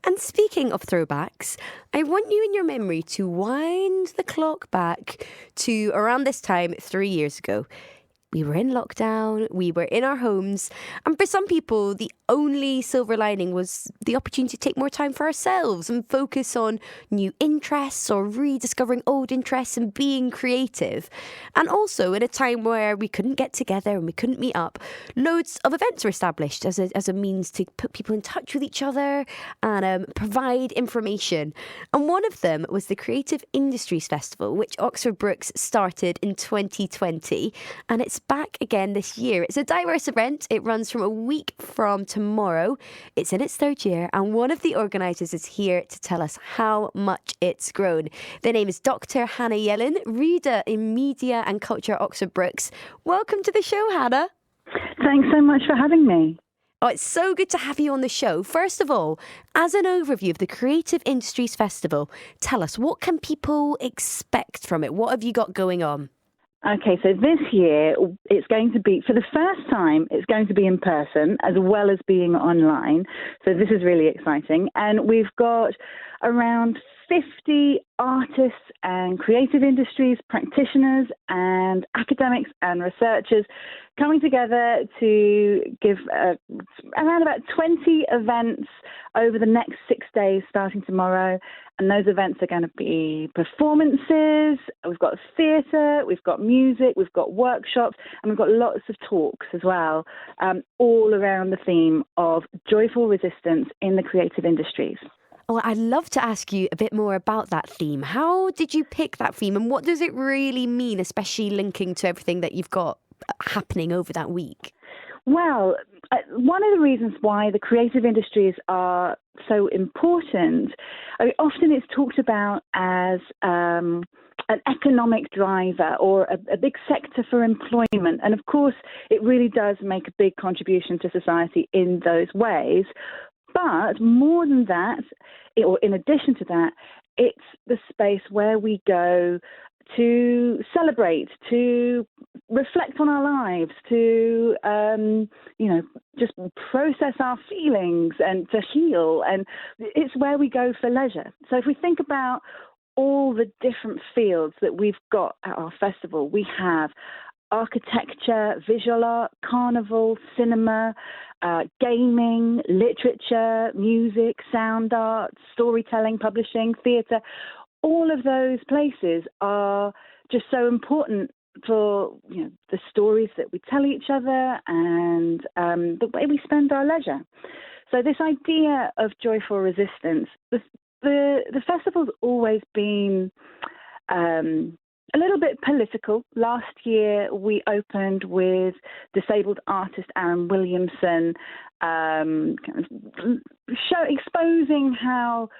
And speaking of throwbacks, I want you in your memory to wind the clock back to around this time 3 years ago. We were in lockdown, we were in our homes, and for some people, the only silver lining was the opportunity to take more time for ourselves and focus on new interests or rediscovering old interests and being creative. And also, in a time where we couldn't get together and we couldn't meet up, loads of events were established as a means to put people in touch with each other and provide information. And one of them was the Creative Industries Festival, which Oxford Brookes started in 2020, and it's back again this year. It's a diverse event. It runs from a week from tomorrow. It's in its third year, and one of the organisers is here to tell us how much it's grown. Their name is Dr. Hannah Yelin, Reader in Media and Culture at Oxford Brookes. Welcome to the show, Hannah. Thanks so much for having me. Oh, it's so good to have you on the show. First of all, as an overview of the Creative Industries Festival, tell us, what can people expect from it? What have you got going on? Okay, so this year it's going to be, for the first time, it's going to be in person as well as being online. So this is really exciting. And we've got around 50 artists and creative industries practitioners and academics and researchers coming together to give around about 20 events over the next 6 days starting tomorrow. And those events are going to be performances, we've got theatre, we've got music, we've got workshops, and we've got lots of talks as well, all around the theme of joyful resistance in the creative industries. Oh, I'd love to ask you a bit more about that theme. How did you pick that theme and what does it really mean, especially linking to everything that you've got happening over that week? Well, one of the reasons why the creative industries are so important, often it's talked about as an economic driver or a big sector for employment. And of course, it really does make a big contribution to society in those ways. But more than that, or in addition to that, it's the space where we go to celebrate, to reflect on our lives, to, just process our feelings and to heal. And it's where we go for leisure. So if we think about all the different fields that we've got at our festival, we have architecture, visual art, carnival, cinema, gaming, literature, music, sound art, storytelling, publishing, theatre. All of those places are just so important for the stories that we tell each other and the way we spend our leisure. So this idea of joyful resistance, the festival's always been a little bit political. Last year, we opened with disabled artist Aaron Williamson, exposing how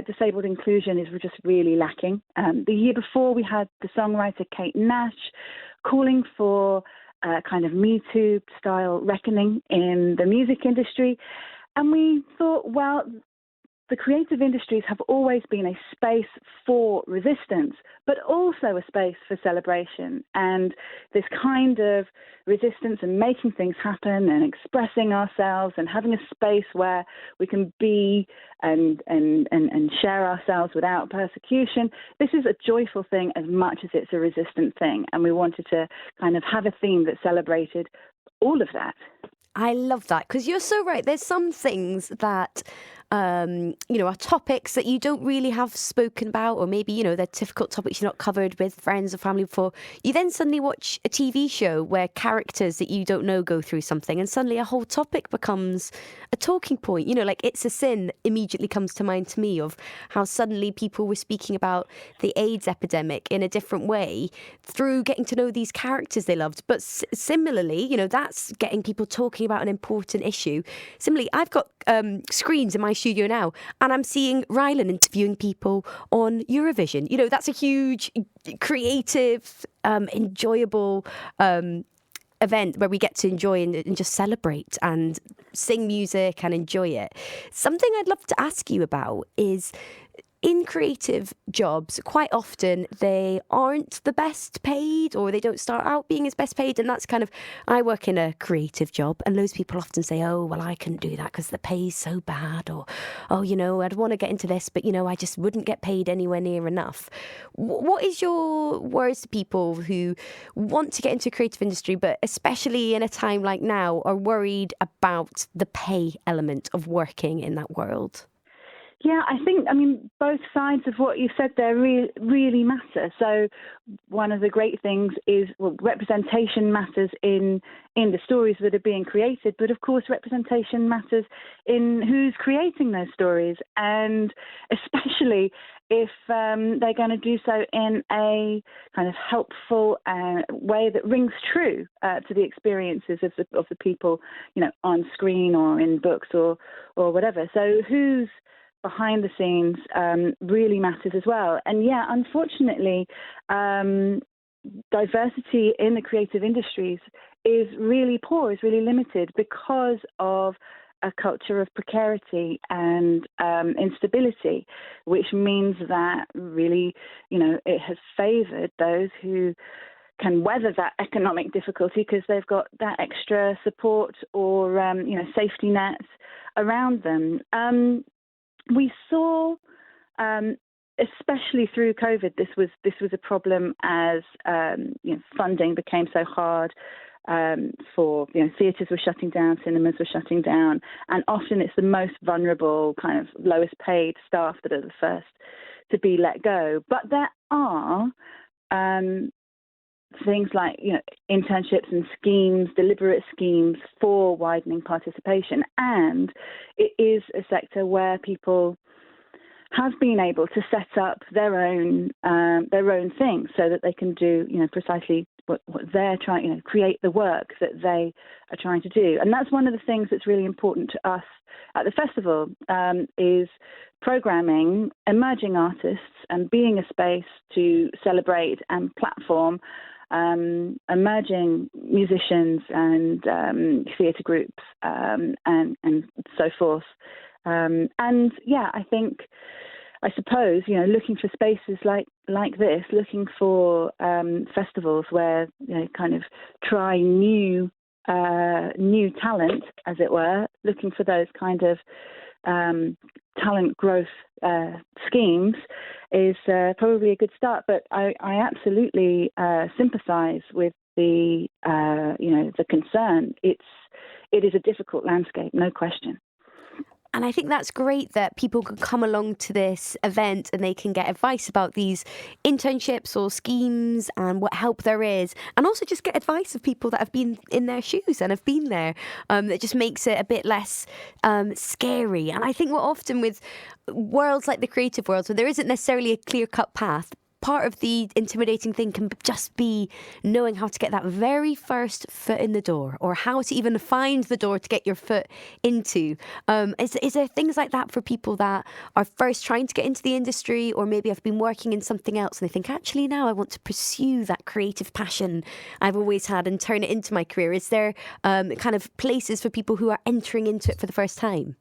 disabled inclusion is just really lacking. The year before, we had the songwriter Kate Nash calling for kind of Me Too style reckoning in the music industry. And we thought, well, the creative industries have always been a space for resistance, but also a space for celebration. And this kind of resistance and making things happen and expressing ourselves and having a space where we can be and share ourselves without persecution. This is a joyful thing as much as it's a resistant thing. And we wanted to kind of have a theme that celebrated all of that. I love that, because you're so right. There's some things that, are topics that you don't really have spoken about, or maybe, they're difficult topics you've not covered with friends or family before. You then suddenly watch a TV show where characters that you don't know go through something, and suddenly a whole topic becomes a talking point. Like It's a Sin immediately comes to mind to me, of how suddenly people were speaking about the AIDS epidemic in a different way through getting to know these characters they loved. But similarly, that's getting people talking about an important issue. Similarly, I've got screens in my studio now, and I'm seeing Rylan interviewing people on Eurovision. That's a huge, creative, enjoyable event where we get to enjoy and just celebrate and sing music and enjoy it. Something I'd love to ask you about is in creative jobs, quite often they aren't the best paid, or they don't start out being as best paid. And that's kind of, I work in a creative job, and loads of people often say, oh, well, I couldn't do that because the pay's so bad, or, oh, I'd want to get into this, but, I just wouldn't get paid anywhere near enough. What is your words to people who want to get into a creative industry, but especially in a time like now, are worried about the pay element of working in that world? Yeah, I mean, both sides of what you said there really matter. So one of the great things is, well, representation matters in the stories that are being created, but of course representation matters in who's creating those stories, and especially if they're going to do so in a kind of helpful way that rings true to the experiences of the people, on screen or in books or whatever. So who's behind the scenes really matters as well. And yeah, unfortunately, diversity in the creative industries is really poor, is really limited because of a culture of precarity and instability, which means that really, it has favoured those who can weather that economic difficulty because they've got that extra support or, safety nets around them. We saw, especially through COVID, this was a problem as funding became so hard for theatres were shutting down, cinemas were shutting down, and often it's the most vulnerable, kind of lowest paid staff that are the first to be let go. But there are things like internships and schemes, deliberate schemes for widening participation, and it is a sector where people have been able to set up their own thing so that they can do precisely what they're trying, create the work that they are trying to do. And that's one of the things that's really important to us at the festival, is programming emerging artists and being a space to celebrate and platform emerging musicians and theatre groups and so forth. And yeah, I suppose, looking for spaces like this, looking for festivals where kind of try new talent, as it were, looking for those kind of talent growth schemes is probably a good start. But I absolutely sympathise with the concern. It is a difficult landscape, no question. And I think that's great that people can come along to this event and they can get advice about these internships or schemes and what help there is. And also just get advice of people that have been in their shoes and have been there. That just makes it a bit less scary. And I think what often with worlds like the creative world, where there isn't necessarily a clear-cut path, part of the intimidating thing can just be knowing how to get that very first foot in the door, or how to even find the door to get your foot into. Is there things like that for people that are first trying to get into the industry, or maybe have been working in something else and they think, actually, now I want to pursue that creative passion I've always had and turn it into my career? Is there kind of places for people who are entering into it for the first time?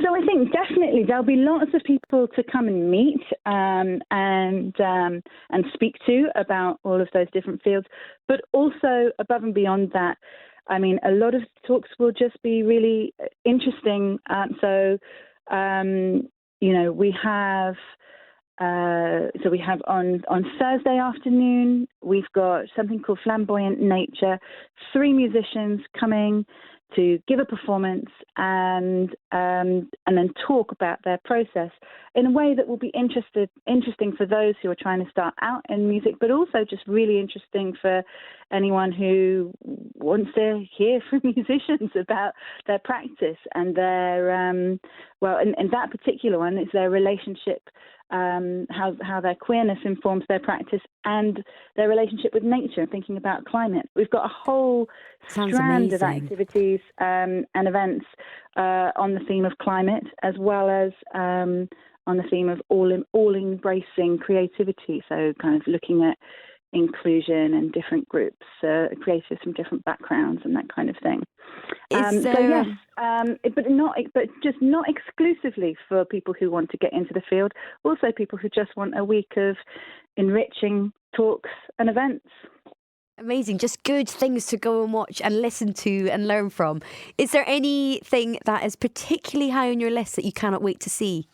So I think definitely there'll be lots of people to come and meet and speak to about all of those different fields. But also above and beyond that, I mean, a lot of talks will just be really interesting. We have on Thursday afternoon, we've got something called Flamboyant Nature, 3 musicians coming to give a performance and then talk about their process in a way that will be interesting for those who are trying to start out in music, but also just really interesting for anyone who wants to hear from musicians about their practice and their in that particular one, it's their relationship, how their queerness informs their practice and their relationship with nature, thinking about climate. We've got a whole strand of activities and events on the theme of climate, as well as on the theme of all embracing creativity. So kind of looking at inclusion and different groups, creatives from different backgrounds and that kind of thing. Is So there yes, but just not exclusively for people who want to get into the field. Also, people who just want a week of enriching talks and events. amazing, just good things to go and watch and listen to and learn from? Is there anything that is particularly high on your list that you cannot wait to see?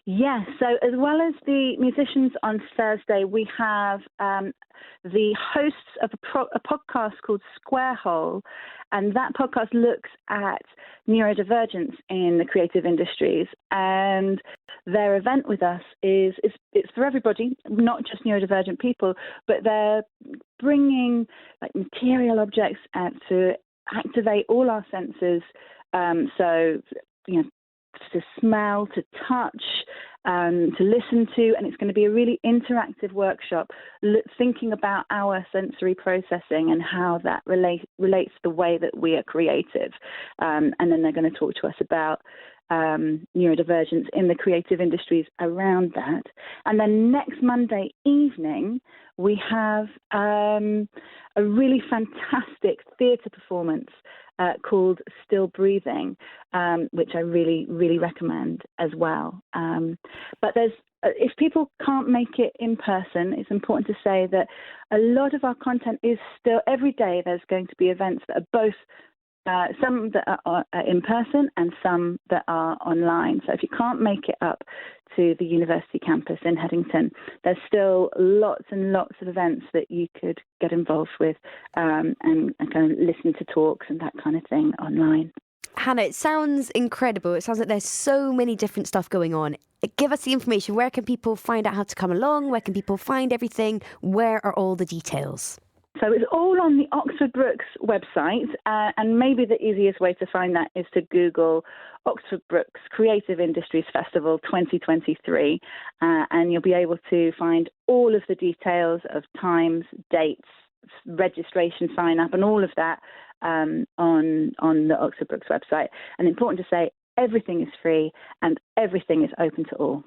Yes, so as well as the musicians on Thursday, we have the hosts of a podcast called Square Hole, and that podcast looks at neurodivergence in the creative industries. And their event with us it's for everybody, not just neurodivergent people, but they're bringing like material objects to activate all our senses. So, to smell, to touch, to listen to, and it's going to be a really interactive workshop thinking about our sensory processing and how that relates to the way that we are creative. And then they're going to talk to us about neurodivergence in the creative industries around that. And then next Monday evening, we have a really fantastic theatre performance called Still Breathing, which I really, really recommend as well. But if people can't make it in person, it's important to say that a lot of our content is still, every day there's going to be events that are both some that are in person and some that are online. So if you can't make it up to the university campus in Headington, there's still lots and lots of events that you could get involved with and kind of listen to talks and that kind of thing online. Hannah, it sounds incredible. It sounds like there's so many different stuff going on. Give us the information. Where can people find out how to come along? Where can people find everything? Where are all the details? So it's all on the Oxford Brookes website, and maybe the easiest way to find that is to Google Oxford Brookes Creative Industries Festival 2023, and you'll be able to find all of the details of times, dates, registration, sign up, and all of that on the Oxford Brookes website. And important to say, everything is free and everything is open to all.